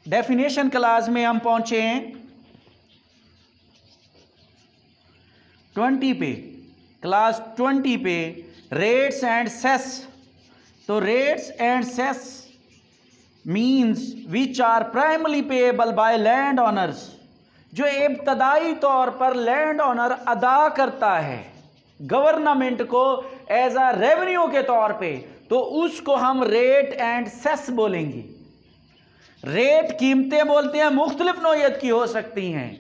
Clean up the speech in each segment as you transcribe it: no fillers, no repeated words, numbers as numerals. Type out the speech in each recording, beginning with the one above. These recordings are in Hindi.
डेफिनेशन क्लास में हम पहुंचे हैं 20 पे, क्लास 20 पे रेट्स एंड सेस। तो rates and cess means which are primary payable by land owners, जो इब्तदाई तौर पर लैंड ऑनर अदा करता है गवर्नमेंट को एज अ रेवेन्यू के तौर पे, तो उसको हम रेट एंड सेस बोलेंगे। रेट कीमतें बोलते हैं, मुख्तलिफ नौइयत की हो सकती हैं,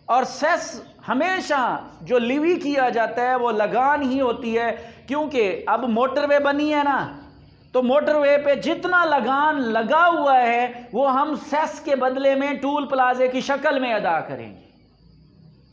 और सेस हमेशा जो लिवी किया जाता है वो लगान ही होती है, क्योंकि अब मोटरवे बनी है ना, तो मोटरवे पे जितना लगान लगा हुआ है वो हम सेस के बदले में टूल प्लाजे की शक्ल में अदा करेंगे।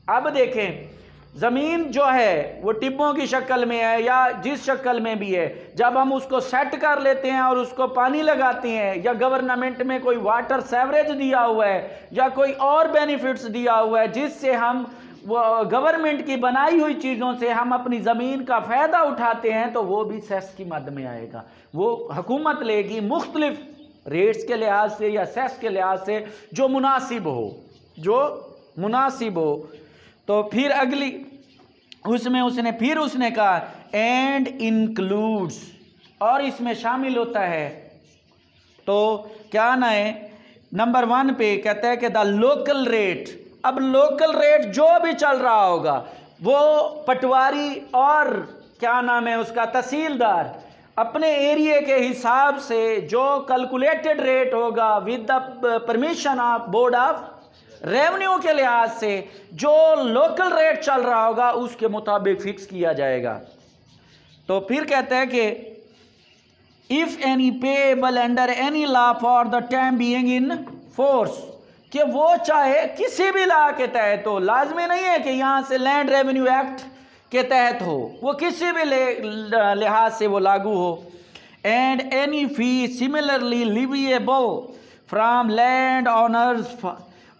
अब देखें, ज़मीन जो है वो टिब्बों की शक्ल में है या जिस शक्ल में भी है, जब हम उसको सेट कर लेते हैं और उसको पानी लगाते हैं, या गवर्नमेंट में कोई वाटर सेवरेज दिया हुआ है या कोई और बेनिफिट्स दिया हुआ है जिससे हम वो गवर्नमेंट की बनाई हुई चीज़ों से हम अपनी ज़मीन का फ़ायदा उठाते हैं, तो वो भी सेस की मद में आएगा। वो हुकूमत लेगी मुख्तलिफ रेट्स के लिहाज से या सेस के लिहाज से जो मुनासिब हो। तो फिर अगली उसमें उसने कहा एंड इंक्लूड्स, और इसमें शामिल होता है, तो क्या ना है, नंबर 1 पे कहता है कि द लोकल रेट। अब लोकल रेट जो भी चल रहा होगा वो पटवारी और क्या नाम है उसका तहसीलदार अपने एरिया के हिसाब से जो कैलकुलेटेड रेट होगा with the permission of board of revenue के लिहाज से जो लोकल रेट चल रहा होगा उसके मुताबिक फिक्स किया जाएगा। तो फिर कहते हैं कि if any payable under any law for the time being in force, कि वो चाहे किसी भी लॉ के तहत हो, लाजमी नहीं है कि यहाँ से लैंड रेवेन्यू एक्ट के तहत हो, वो किसी भी लिहाज से वो लागू हो। And any fee similarly leviable from land owners,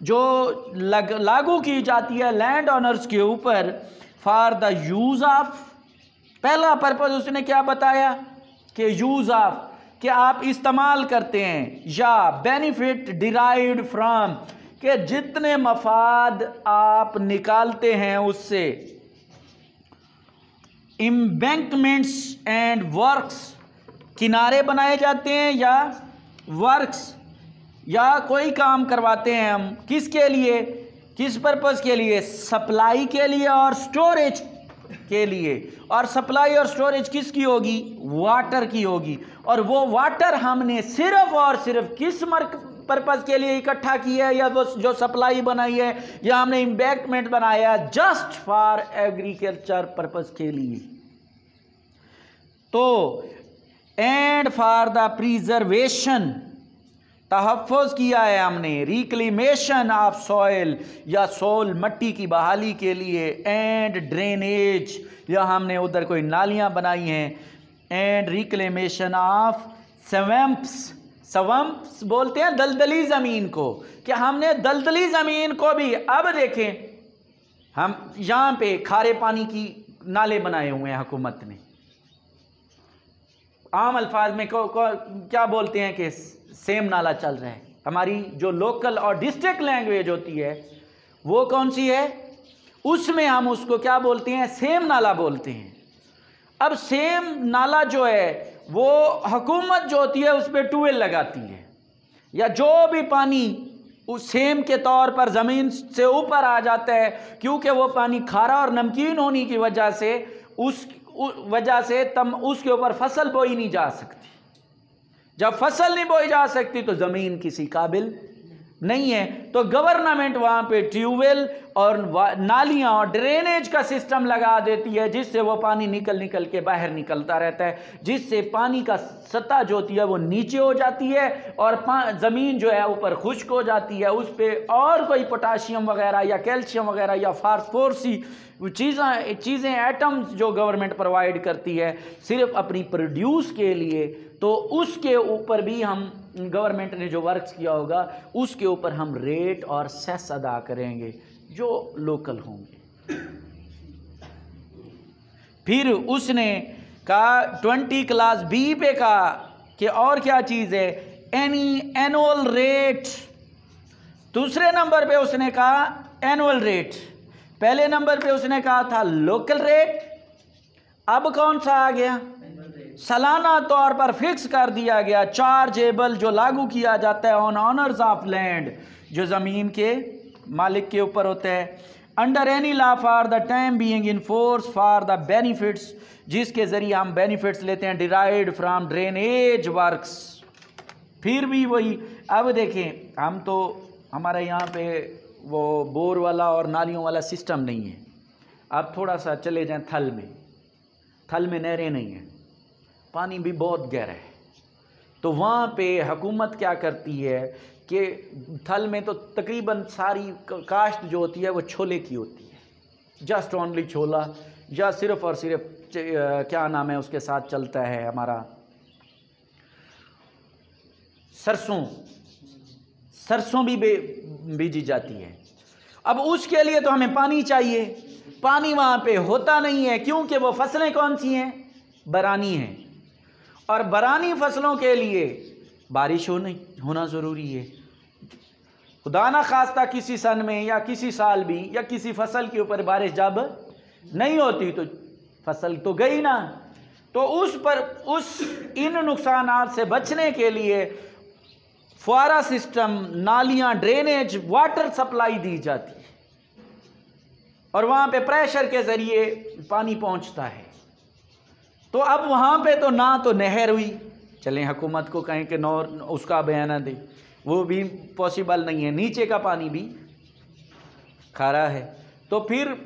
जो लागू की जाती है लैंड ऑनर्स के ऊपर फॉर द यूज ऑफ, पहला पर्पज उसने क्या बताया कि यूज ऑफ, कि आप इस्तेमाल करते हैं, या बेनिफिट डिराइव्ड फ्रॉम, कि जितने मफाद आप निकालते हैं उससे। एम्बैंकमेंट्स एंड वर्क्स, किनारे बनाए जाते हैं या वर्क्स या कोई काम करवाते हैं हम, किसके लिए, किस पर्पस के लिए, सप्लाई के लिए और स्टोरेज के लिए। और सप्लाई और स्टोरेज किसकी होगी, वाटर की होगी। और वो वाटर हमने सिर्फ और सिर्फ किस पर्पस के लिए इकट्ठा किया है, या वो जो सप्लाई बनाई है या हमने एम्बैंकमेंट बनाया जस्ट फॉर एग्रीकल्चर पर्पस के लिए। तो एंड फॉर द प्रिजर्वेशन, तहफ़्फ़ुज़ किया है हमने, रिक्लेमेशन ऑफ सॉइल या सोल, मट्टी की बहाली के लिए। एंड ड्रेनेज, या हमने उधर कोई नालियाँ बनाई हैं। एंड रिक्लेमेशन ऑफ स्वम्प्स बोलते हैं दलदली ज़मीन को, कि हमने दलदली ज़मीन को भी, अब देखें हम यहाँ पे खारे पानी की नाले बनाए हुए हैं हुकूमत ने, आम अल्फाज में क्या बोलते हैं कि सेम नाला चल रहा है। हमारी जो लोकल और डिस्ट्रिक्ट लैंग्वेज होती है वो कौन सी है, उसमें हम उसको क्या बोलते हैं, सेम नाला बोलते हैं। अब सेम नाला जो है वो हुकूमत जो होती है उस पर ट्यूबवेल लगाती है, या जो भी पानी उस सेम के तौर पर ज़मीन से ऊपर आ जाता है, क्योंकि वो पानी खारा और नमकीन होने की वजह से तम उसके ऊपर फसल बोई नहीं जा सकती। जब फसल नहीं बोई जा सकती तो ज़मीन किसी काबिल नहीं है, तो गवर्नमेंट वहाँ पे ट्यूबवेल और नालियाँ और ड्रेनेज का सिस्टम लगा देती है, जिससे वो पानी निकल के बाहर निकलता रहता है, जिससे पानी का सतह जो होती है वो नीचे हो जाती है और ज़मीन जो है ऊपर खुश्क हो जाती है। उस पर और कोई पोटाशियम वगैरह या कैल्शियम वगैरह या फास्फोरसी चीज़ें एटम्स जो गवर्नमेंट प्रोवाइड करती है सिर्फ अपनी प्रोड्यूस के लिए, तो उसके ऊपर भी हम गवर्नमेंट ने जो वर्क्स किया होगा उसके ऊपर हम रेट और सेस अदा करेंगे जो लोकल होंगे। फिर उसने कहा 20 क्लास बी पे कहा कि और क्या चीज़ है, एनी एनुअल रेट दूसरे नंबर पे उसने कहा एनुअल रेट, पहले नंबर पे उसने कहा था लोकल रेट, अब कौन सा आ गया? सालाना तौर पर फिक्स कर दिया गया, चार्जेबल, जो लागू किया जाता है ऑन ऑनर्स ऑफ लैंड, जो ज़मीन के मालिक के ऊपर होता है, under any law for the time being in force for the benefits, जिसके ज़रिए हम बेनिफिट्स लेते हैं, डिराइव्ड फ्राम ड्रेनेज वर्क्स। फिर भी वही, अब देखें हम तो हमारे यहाँ पे वो बोर वाला और नालियों वाला सिस्टम नहीं है। अब थोड़ा सा चले जाएं थल में नहरें नहीं हैं, पानी भी बहुत गहरा है, तो वहाँ पे हुकूमत क्या करती है कि थल में तो तकरीबन सारी काश्त जो होती है वो छोले की होती है, जस्ट ओनली छोला, या सिर्फ़ और सिर्फ क्या नाम है उसके साथ चलता है हमारा सरसों भी बीजी जाती है। अब उसके लिए तो हमें पानी चाहिए, पानी वहाँ पे होता नहीं है, क्योंकि वो फसलें कौन सी हैं? बरानी हैं, और बरानी फसलों के लिए बारिश होना ज़रूरी है। खुदा ना खास्ता किसी सन में या किसी साल भी या किसी फसल के ऊपर बारिश जब नहीं होती तो फसल तो गई ना, तो इन नुकसानात से बचने के लिए फुआरा सिस्टम, नालियाँ, ड्रेनेज, वाटर सप्लाई दी जाती है, और वहाँ पे प्रेशर के ज़रिए पानी पहुँचता है। तो अब वहाँ पे तो ना तो नहर हुई, चलें हुकूमत को कहें कि नौर उसका बयाना दे, वो भी पॉसिबल नहीं है, नीचे का पानी भी खारा है। तो फिर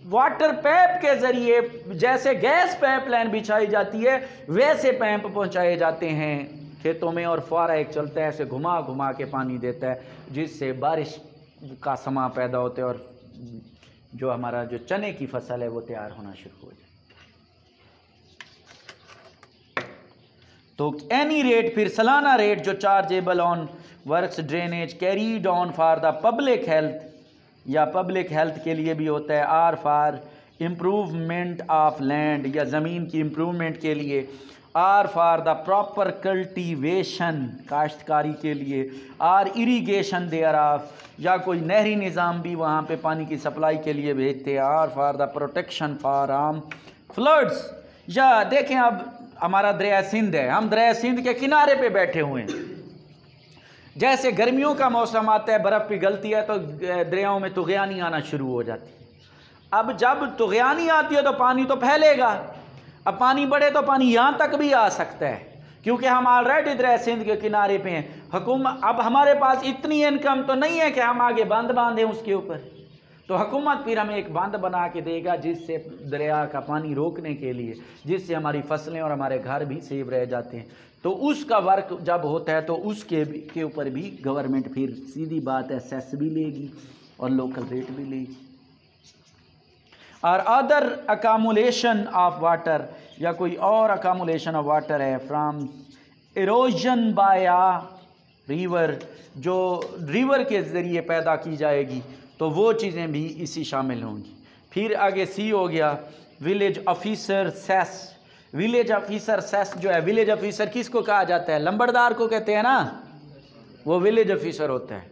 वाटर पैप के ज़रिए, जैसे गैस पाइपलाइन बिछाई जाती है वैसे पैप पहुँचाए जाते हैं खेतों में, और फुआरा एक चलता है, ऐसे घुमा घुमा के पानी देता है, जिससे बारिश का समा पैदा होता है और जो हमारा जो चने की फसल है वो तैयार होना शुरू हो जाए। तो एनी रेट, फिर सालाना रेट जो chargeable on works drainage carried on for the public health, या पब्लिक हेल्थ के लिए भी होता है, or for improvement of land, या ज़मीन की इम्प्रूवमेंट के लिए, or for the proper cultivation, काश्तकारी के लिए, आर इरीगेशन देयर ऑफ, या कोई नहरी निज़ाम भी वहाँ पे पानी की सप्लाई के लिए भेजते हैं, or for the protection for floods. या देखें अब हमारा दरिया सिंध है, हम दरिया सिंध के किनारे पे बैठे हुए हैं, जैसे गर्मियों का मौसम आता है, बर्फ़ पिघलती है तो दरियाओं में तुग़यानी आना शुरू हो जाती है। अब जब तुग़यानी आती है तो पानी तो फैलेगा, अब पानी बढ़े तो पानी यहाँ तक भी आ सकता है, क्योंकि हम ऑलरेडी दरिया सिंध के किनारे पे हैं। हुकूमत, अब हमारे पास इतनी इनकम तो नहीं है कि हम आगे बांध बांधें उसके ऊपर, तो हुकूमत फिर हमें एक बांध बना के देगा, जिससे दरिया का पानी रोकने के लिए, जिससे हमारी फसलें और हमारे घर भी सेफ रह जाते हैं। तो उसका वर्क जब होता है तो उसके ऊपर भी गवर्नमेंट फिर सीधी बात है सेस भी लेगी और लोकल रेट भी लेगी। और अदर अकामुलेशन ऑफ वाटर, या कोई और अकामुलेशन ऑफ वाटर है from erosion by a river, जो रिवर के ज़रिए पैदा की जाएगी, तो वो चीज़ें भी इसी शामिल होंगी। फिर आगे सी हो गया village officer cess. Village officer cess जो है, विलेज ऑफिसर किसको कहा जाता है? लंबड़दार को कहते हैं ना, वो विलेज ऑफिसर होता है।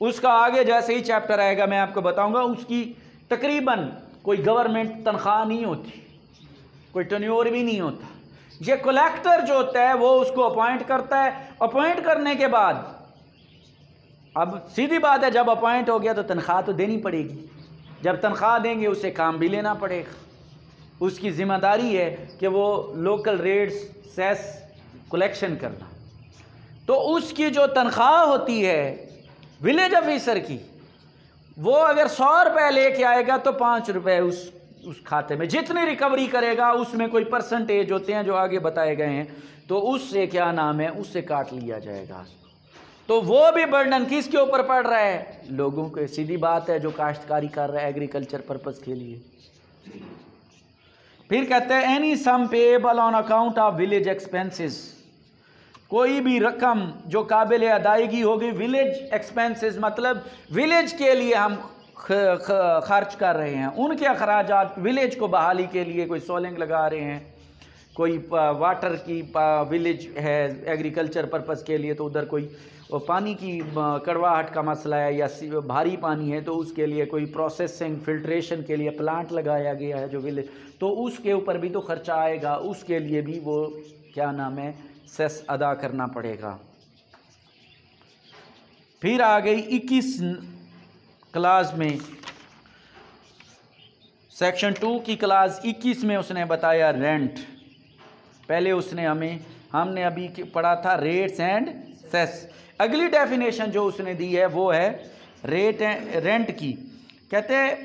उसका आगे जैसे ही चैप्टर आएगा मैं आपको बताऊंगा, उसकी तकरीबन कोई गवर्नमेंट तनख्वाह नहीं होती, कोई टेन्योर भी नहीं होता। ये कलेक्टर जो होता है वो उसको अपॉइंट करता है, अपॉइंट करने के बाद अब सीधी बात है, जब अपॉइंट हो गया तो तनख्वाह तो देनी पड़ेगी, जब तनख्वाह देंगे उसे काम भी लेना पड़ेगा। उसकी ज़िम्मेदारी है कि वो लोकल रेट्स सेस कलेक्शन करना। तो उसकी जो तनख्वाह होती है विलेज ऑफिसर की, वो अगर 100 रुपये लेके आएगा तो 5 रुपये उस खाते में, जितनी रिकवरी करेगा उसमें कोई परसेंटेज होते हैं जो आगे बताए गए हैं, तो उससे क्या नाम है, उससे काट लिया जाएगा। तो वो भी बर्डन किसके ऊपर पड़ रहा है? लोगों के। सीधी बात है, जो काश्तकारी कर रहा है एग्रीकल्चर पर्पस के लिए। फिर कहते हैं any sum payable on account of village expenses, कोई भी रकम जो काबिल अदायगी होगी। विलेज एक्सपेंसेस मतलब विलेज के लिए हम खर्च कर रहे हैं, उनके अखराजात, विलेज को बहाली के लिए कोई सोलिंग लगा रहे हैं कोई वाटर की विलेज है एग्रीकल्चर पर्पस के लिए, तो उधर कोई पानी की कड़वाहट का मसला है या भारी पानी है, तो उसके लिए कोई प्रोसेसिंग फिल्ट्रेशन के लिए प्लांट लगाया गया है जो विलेज, तो उसके ऊपर भी तो खर्चा आएगा, उसके लिए भी वो क्या नाम है सेस अदा करना पड़ेगा। फिर आ गई 21 क्लास में, सेक्शन 2 की क्लास 21 में उसने बताया रेंट। पहले उसने हमने अभी पढ़ा था रेट्स एंड सेस। अगली डेफिनेशन जो उसने दी है वो है रेंट की। कहते हैं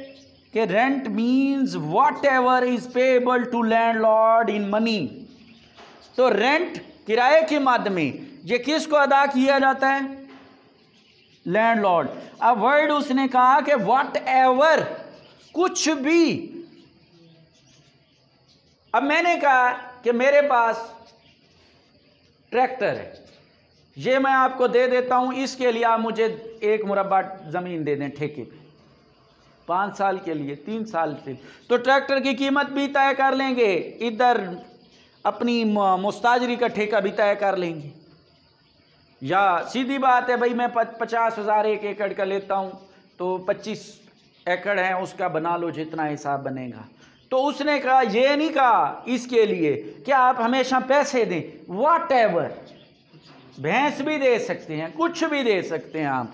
कि rent means whatever is payable to landlord in money. तो रेंट किराए के माध्यम में ये किसको अदा किया जाता है? लैंडलॉर्ड। अब वर्ड उसने कहा कि वॉट एवर, कुछ भी। अब मैंने कहा कि मेरे पास ट्रैक्टर है, ये मैं आपको दे देता हूं, इसके लिए आप मुझे 1 मुरब्बा ज़मीन दे दें ठेके पे 5 साल के लिए, 3 साल के लिए, तो ट्रैक्टर की कीमत भी तय कर लेंगे, इधर अपनी मुस्ताजरी का ठेका भी तय कर लेंगे। या सीधी बात है भाई मैं 50,000 1 एकड़ का लेता हूं, तो 25 एकड़ है उसका बना लो जितना हिसाब बनेगा। तो उसने कहा, ये नहीं कहा इसके लिए कि आप हमेशा पैसे दें, वॉट एवर, भैंस भी दे सकते हैं, कुछ भी दे सकते हैं आप।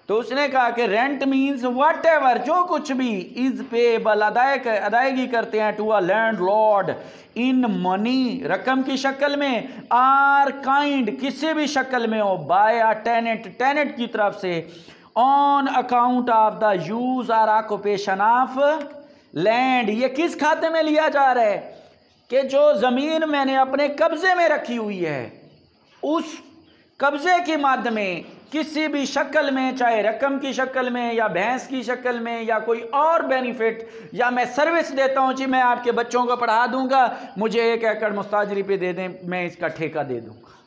तो उसने कहा कि रेंट मीन्स वॉट एवर, जो कुछ भी, इज पेएबल, अदायगी करते हैं, to a landlord in money, रकम की शक्ल में, आर काइंड, किसी भी शक्ल में हो, बाय अ टेनेंट, टेनेंट की तरफ से, on account of the use और ऑक्यूपेशन ऑफ लैंड। ये किस खाते में लिया जा रहा है? कि जो ज़मीन मैंने अपने कब्जे में रखी हुई है, उस कब्जे के माध्यम में किसी भी शक्ल में, चाहे रकम की शक्ल में या भैंस की शक्ल में या कोई और बेनिफिट, या मैं सर्विस देता हूं जी, मैं आपके बच्चों को पढ़ा दूंगा, मुझे 1 एकड़ मुस्ताजरी पे दे दें, मैं इसका ठेका दे दूंगा।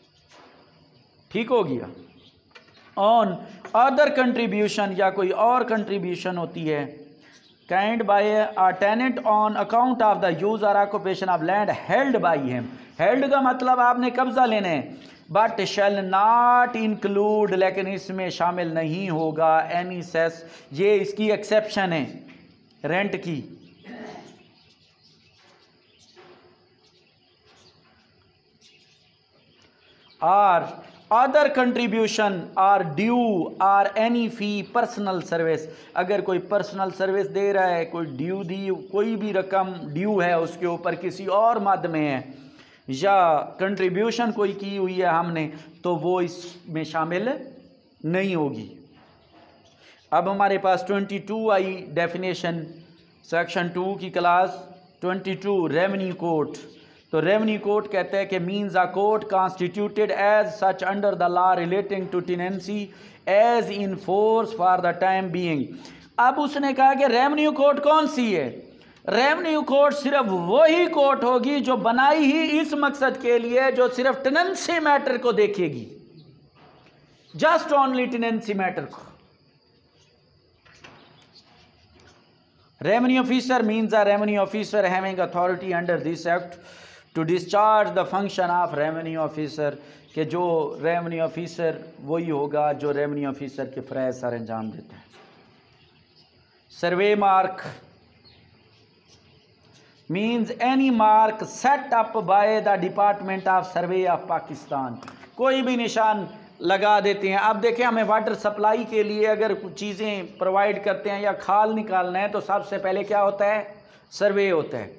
ठीक हो गया। ऑन अदर कंट्रीब्यूशन, या कोई और कंट्रीब्यूशन होती है, kind by a tenant on account of the use और occupation of land held by him. Held का मतलब आपने कब्जा लेना है, बट शैल नॉट इंक्लूड, लेकिन इसमें शामिल नहीं होगा, एनी सेस, ये इसकी एक्सेप्शन है रेंट की। और other contribution are due or any fee personal service, अगर कोई पर्सनल सर्विस दे रहा है, कोई ड्यू दी, कोई भी रकम ड्यू है उसके ऊपर किसी और मद में है, या कंट्रीब्यूशन कोई की हुई है हमने, तो वो इसमें शामिल नहीं होगी। अब हमारे पास 22 आई डेफिनेशन, सेक्शन 2 की क्लास 22, रेवेन्यू कोड। तो रेवेन्यू कोड कहते हैं कि means a code constituted as such under the law relating to tenancy as in force for the time being. अब उसने कहा कि रेवेन्यू कोड कौन सी है? रेवेन्यू कोड सिर्फ वही कोर्ट होगी जो बनाई ही इस मकसद के लिए जो सिर्फ टेनेंसी मैटर को देखेगी, जस्ट ओनली टेनेंसी मैटर को। Revenue officer means a revenue officer having authority under this act to discharge the function of revenue officer, कि जो रेवेन्यू ऑफिसर वही होगा जो रेवेन्यू ऑफिसर के फ़रज़ सर अंजाम देता है। Survey mark means any mark set up by the department of survey of Pakistan, कोई भी निशान लगा देते हैं। अब देखें, हमें वाटर सप्लाई के लिए अगर कुछ चीज़ें प्रोवाइड करते हैं या खाल निकालना है, तो सबसे पहले क्या होता है? सर्वे होता है,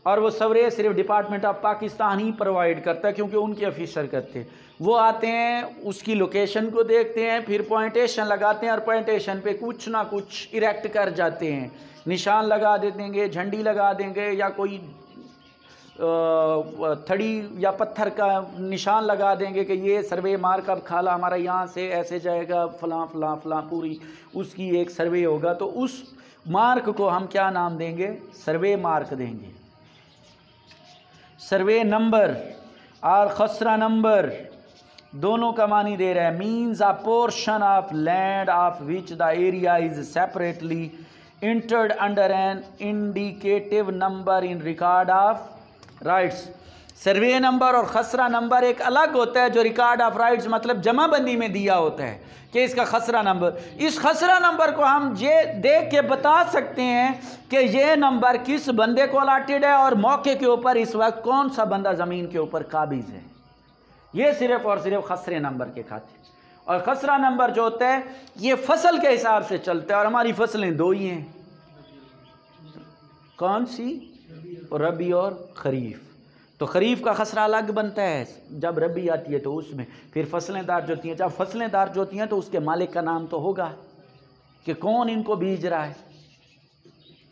और वो सर्वे सिर्फ department of Pakistan he provide करता है, क्योंकि उनके ऑफिसर करते हैं। वो आते हैं, उसकी लोकेशन को देखते हैं, फिर पॉइंटेशन लगाते हैं, और पॉइंटेशन पे कुछ ना कुछ इरेक्ट कर जाते हैं, निशान लगा देंगे, झंडी लगा देंगे, या कोई थड़ी या पत्थर का निशान लगा देंगे कि ये सर्वे मार्क, अब खाला हमारा यहाँ से ऐसे जाएगा, फलां फलां फलां, पूरी उसकी एक सर्वे होगा। तो उस मार्क को हम क्या नाम देंगे? सर्वे मार्क देंगे। सर्वे नंबर और खसरा नंबर दोनों का मानी दे रहा है। Means a portion of land of which the area is separately entered under an indicative number in record of rights. Survey number और खसरा नंबर एक अलग होता है, जो रिकॉर्ड ऑफ राइट्स मतलब जमाबंदी में दिया होता है कि इसका खसरा नंबर। इस खसरा नंबर को हम ये देख के बता सकते हैं कि ये नंबर किस बंदे को अलाटेड है और मौके के ऊपर इस वक्त कौन सा बंदा ज़मीन के ऊपर काबिज है। ये सिर्फ और सिर्फ खसरे नंबर के खातिर। और खसरा नंबर जो होता है ये फसल के हिसाब से चलता है, और हमारी फसलें दो ही हैं, कौन सी? रबी और खरीफ। तो खरीफ का खसरा अलग बनता है, जब रबी आती है तो उसमें फिर फसलें दार जो होती हैं, जब फसलें दार जो होती हैं तो उसके मालिक का नाम तो होगा कि कौन इनको बीज रहा है।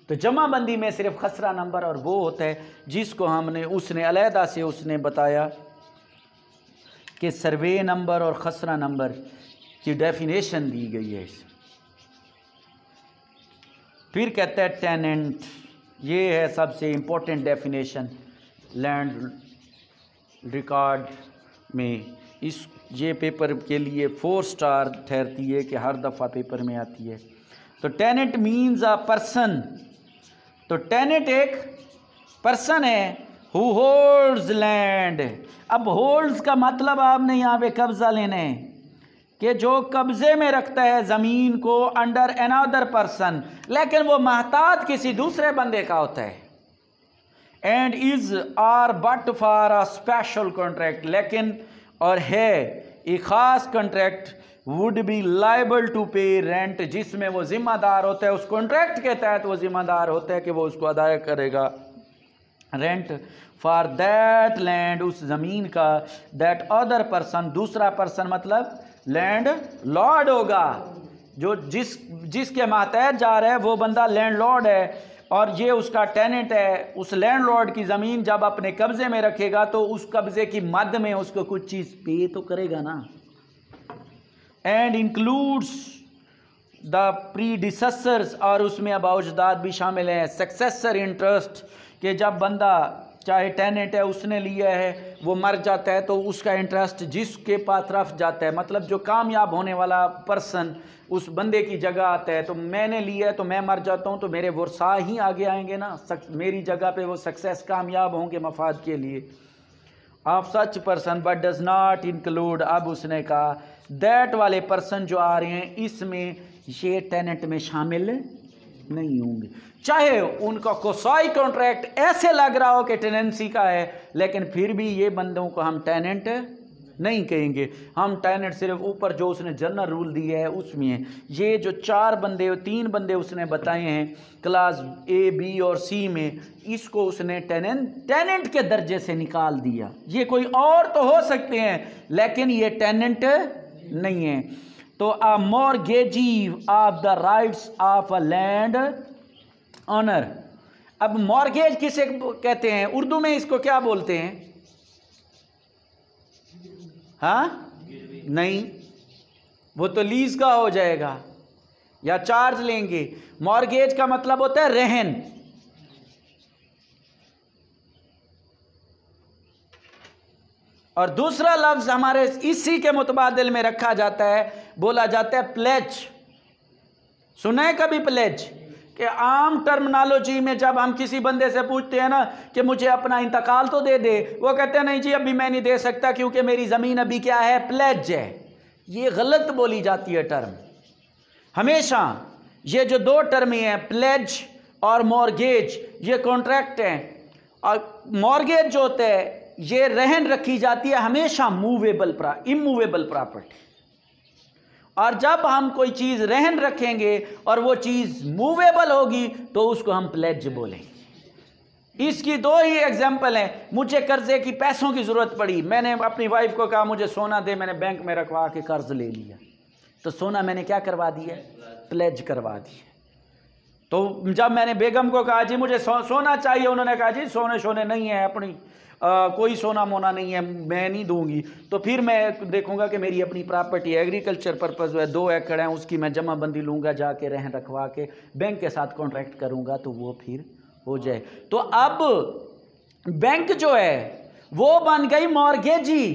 तो जमाबंदी में सिर्फ खसरा नंबर और वो होता है जिसको हमने उसने अलहदा से उसने बताया कि सर्वे नंबर और खसरा नंबर की डेफिनेशन दी गई है। फिर कहता है टेनेंट, ये है सबसे इम्पोर्टेंट डेफिनेशन लैंड रिकॉर्ड में। इस ये पेपर के लिए 4 स्टार ठहरती है कि हर दफ़ा पेपर में आती है। तो टेनेंट मीन्स अ पर्सन। तो टेनेंट एक पर्सन है हु होल्ड्स लैंड। अब होल्ड्स का मतलब आपने यहाँ पे कब्ज़ा लेना है कि जो कब्ज़े में रखता है ज़मीन को अंडर अनदर पर्सन, लेकिन वो महताज किसी दूसरे बंदे का होता है। And is or but for a special contract, लेकिन और है एक ख़ास contract would be liable to pay rent, जिसमें वो ज़िम्मेदार होता है, उस कॉन्ट्रैक्ट के तहत वो ज़िम्मेदार होता है कि वो उसको अदा करेगा रेंट फॉर दैट लैंड, उस ज़मीन का, दैट अदर पर्सन, दूसरा पर्सन मतलब लैंड लॉर्ड होगा, जो जिसके मातहत जा रहा है वो बंदा लैंड लॉर्ड है और ये उसका टेनेंट है। उस लैंड लॉर्ड की ज़मीन जब अपने कब्ज़े में रखेगा तो उस कब्ज़े की मद में उसको कुछ चीज़ पे तो करेगा ना। एंड इंक्लूड्स द प्रीडिसेसर्स, और उसमें अब अजदाद भी शामिल हैं। सक्सेसर इंटरेस्ट, कि जब बंदा चाहे टेनेंट है उसने लिया है वो मर जाता है तो उसका इंटरेस्ट जिसके पास तरफ जाता है, मतलब जो कामयाब होने वाला पर्सन उस बंदे की जगह आता है। तो मैंने लिया है तो मैं मर जाता हूँ तो मेरे वर्सा ही आगे आएंगे ना, मेरी जगह पे वो सक्सेस कामयाब होंगे मफाद के लिए। Of such person but does not include, अब उसने कहा दैट वाले पर्सन जो आ रहे हैं इसमें ये टेनेंट में शामिल नहीं होंगे, चाहे उनका कोसाई कॉन्ट्रैक्ट ऐसे लग रहा हो कि टेनेंसी का है, लेकिन फिर भी ये बंदों को हम टेनेंट नहीं कहेंगे। हम टेनेंट सिर्फ ऊपर जो उसने जनरल रूल दिए है उसमें है। ये जो 3 बंदे उसने बताए हैं क्लास ए बी और सी में, इसको उसने टेनेंट के दर्जे से निकाल दिया। ये कोई और तो हो सकते हैं लेकिन ये टेनेंट नहीं है। तो a mortgagee of the rights of a land owner. अब मॉर्गेज किसे कहते हैं? उर्दू में इसको क्या बोलते हैं? हाँ नहीं, वो तो लीज का हो जाएगा या चार्ज लेंगे। मॉर्गेज का मतलब होता है रहन। और दूसरा लफ्ज हमारे इसी के मुतबादिल में रखा जाता है, बोला जाता है प्लेज। सुना है कभी प्लेज? कि आम टर्मिनोलॉजी में जब हम किसी बंदे से पूछते हैं ना कि मुझे अपना इंतकाल तो दे दे, वो कहते हैं नहीं जी अभी मैं नहीं दे सकता क्योंकि मेरी ज़मीन अभी क्या है, प्लेज है। ये गलत बोली जाती है टर्म। हमेशा ये जो 2 टर्में हैं प्लेज और मॉर्गेज, ये कॉन्ट्रैक्ट हैं। और मॉर्गेज जो होता है ये रहन रखी जाती है हमेशा इमूवेबल प्रॉपर्टी। और जब हम कोई चीज़ रहन रखेंगे और वो चीज़ मूवेबल होगी तो उसको हम प्लेज बोलेंगे। इसकी 2 ही एग्जाम्पल हैं। मुझे कर्जे की पैसों की ज़रूरत पड़ी, मैंने अपनी वाइफ को कहा मुझे सोना दे, मैंने बैंक में रखवा के कर्ज ले लिया, तो सोना मैंने क्या करवा दिया? प्लेज करवा दिया। तो जब मैंने बेगम को कहा जी मुझे सोना चाहिए, उन्होंने कहा जी सोने नहीं है, अपनी कोई सोना मोना नहीं है, मैं नहीं दूंगी। तो फिर मैं देखूंगा कि मेरी अपनी प्रॉपर्टी एग्रीकल्चर पर्पज़ है, 2 एकड़ हैं, उसकी मैं जमाबंदी लूँगा, जाके रहन रखवा के बैंक के साथ कॉन्ट्रैक्ट करूँगा तो वो फिर हो जाए। तो अब बैंक जो है वो बन गई मॉर्गेजी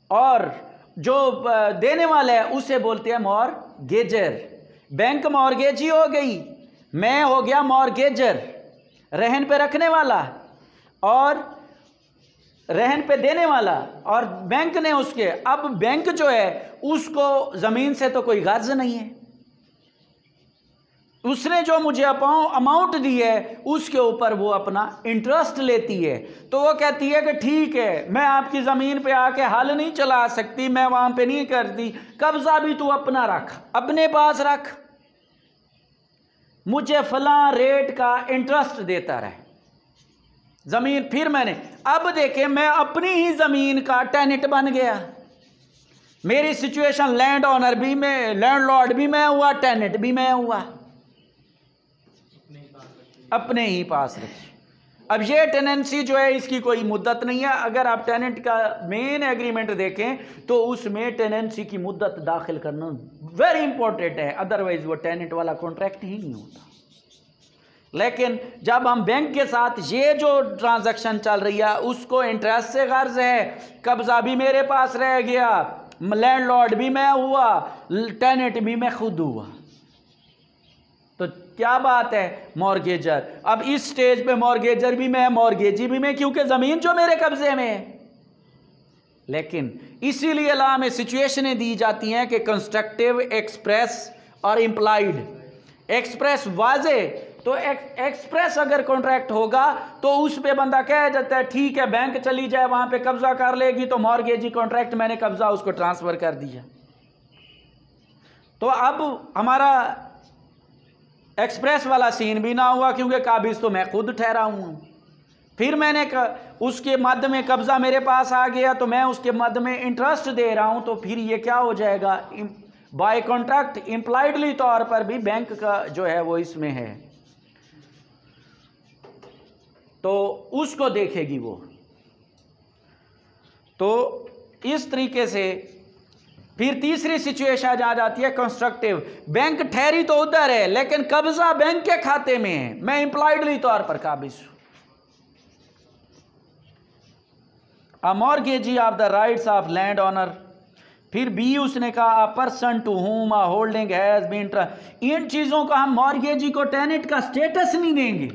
और जो देने वाला है उसे बोलते हैं मॉर्गेजर। बैंक मॉर्गेजी हो गई, मैं हो गया मॉर्गेजर, रहन पे रखने वाला और रहन पे देने वाला, और बैंक ने उसके, अब बैंक जो है उसको ज़मीन से तो कोई गर्ज नहीं है, उसने जो मुझे अमाउंट दी है उसके ऊपर वो अपना इंटरेस्ट लेती है। तो वो कहती है कि ठीक है, मैं आपकी ज़मीन पे आके हल नहीं चला सकती, मैं वहाँ पे नहीं करती, कब्ज़ा भी तू अपना रख, अपने पास रख, मुझे फलां रेट का इंटरेस्ट देता रहे ज़मीन। फिर मैंने अब देखे मैं अपनी ही ज़मीन का टेनेंट बन गया, मेरी सिचुएशन लैंड ओनर भी मैं, लैंडलॉर्ड भी मैं हुआ, टेनेंट भी मैं हुआ, अपने ही पास रखी। अब ये टेनेंसी जो है इसकी कोई मुद्दत नहीं है। अगर आप टेनेंट का मेन एग्रीमेंट देखें तो उसमें टेनेंसी की मुद्दत दाखिल करना वेरी इंपॉर्टेंट है, अदरवाइज वो टेनेंट वाला कॉन्ट्रैक्ट ही नहीं होता। लेकिन जब हम बैंक के साथ ये जो ट्रांजैक्शन चल रही है उसको इंटरेस्ट से गर्ज है, कब्जा भी मेरे पास रह गया, लैंडलॉर्ड भी मैं हुआ, टेनेंट भी मैं खुद हुआ, तो क्या बात है मॉर्गेजर। अब इस स्टेज पे मॉर्गेजर भी मैं, मॉर्गेजी भी मैं, क्योंकि ज़मीन जो मेरे कब्जे में है। लेकिन इसीलिए लॉ में सिचुएशनें दी जाती हैं कि कंस्ट्रक्टिव, एक्सप्रेस और इम्प्लाइड। एक्सप्रेस वाजे, तो एक्सप्रेस अगर कॉन्ट्रैक्ट होगा तो उस पे बंदा कह जाता है ठीक है बैंक चली जाए वहां पे कब्जा कर लेगी, तो मॉर्गेजी कॉन्ट्रैक्ट मैंने कब्जा उसको ट्रांसफर कर दिया। तो अब हमारा एक्सप्रेस वाला सीन भी ना हुआ क्योंकि काबिज तो मैं खुद ठहरा हूँ। फिर मैंने उसके मद में कब्जा मेरे पास आ गया तो मैं उसके मद में इंटरेस्ट दे रहा हूँ, तो फिर ये क्या हो जाएगा, बाय कॉन्ट्रैक्ट इम्प्लाइडली तौर पर भी बैंक का जो है वो इसमें है, तो उसको देखेगी वो। तो इस तरीके से फिर तीसरी सिचुएशन आ जाती है कंस्ट्रक्टिव। बैंक ठहरी तो उधर है लेकिन कब्जा बैंक के खाते में है, मैं इम्प्लाइडली तौर पर काबिज हूं। A mortgagee of the rights of land owner. फिर बी उसने कहा a person to whom a holding has been. इन चीजों का हम मॉर्गेजी को टेनेंट का स्टेटस नहीं देंगे।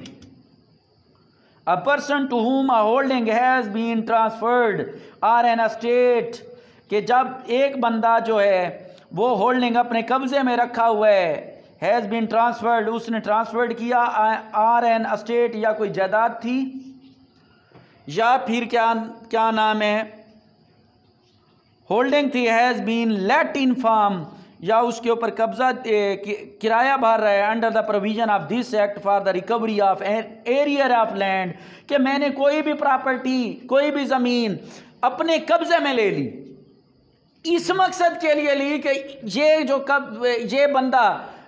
अ person to whom a holding has been transferred or an estate, कि जब एक बंदा जो है वो होल्डिंग अपने कब्जे में रखा हुआ है, हैज़ बीन ट्रांसफर्ड, उसने ट्रांसफर्ड किया, आर एन एस्टेट या कोई जायदाद थी, या फिर क्या नाम है, होल्डिंग थी, has been let in farm, या उसके ऊपर कब्जा किराया भर रहा है under the provision of this act for the recovery of arrear of land, कि मैंने कोई भी प्रॉपर्टी, कोई भी ज़मीन अपने कब्जे में ले ली, इस मकसद के लिए ली कि ये बंदा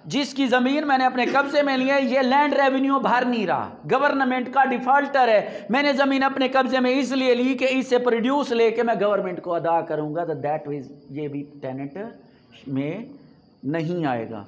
जिसकी ज़मीन मैंने अपने कब्जे में ली है ये लैंड रेवेन्यू भर नहीं रहा, गवर्नमेंट का डिफ़ॉल्टर है, मैंने ज़मीन अपने कब्जे में इसलिए ली कि इससे प्रोड्यूस लेके मैं गवर्नमेंट को अदा करूँगा, तो दैट मीन्स ये भी टेनेंट में नहीं आएगा।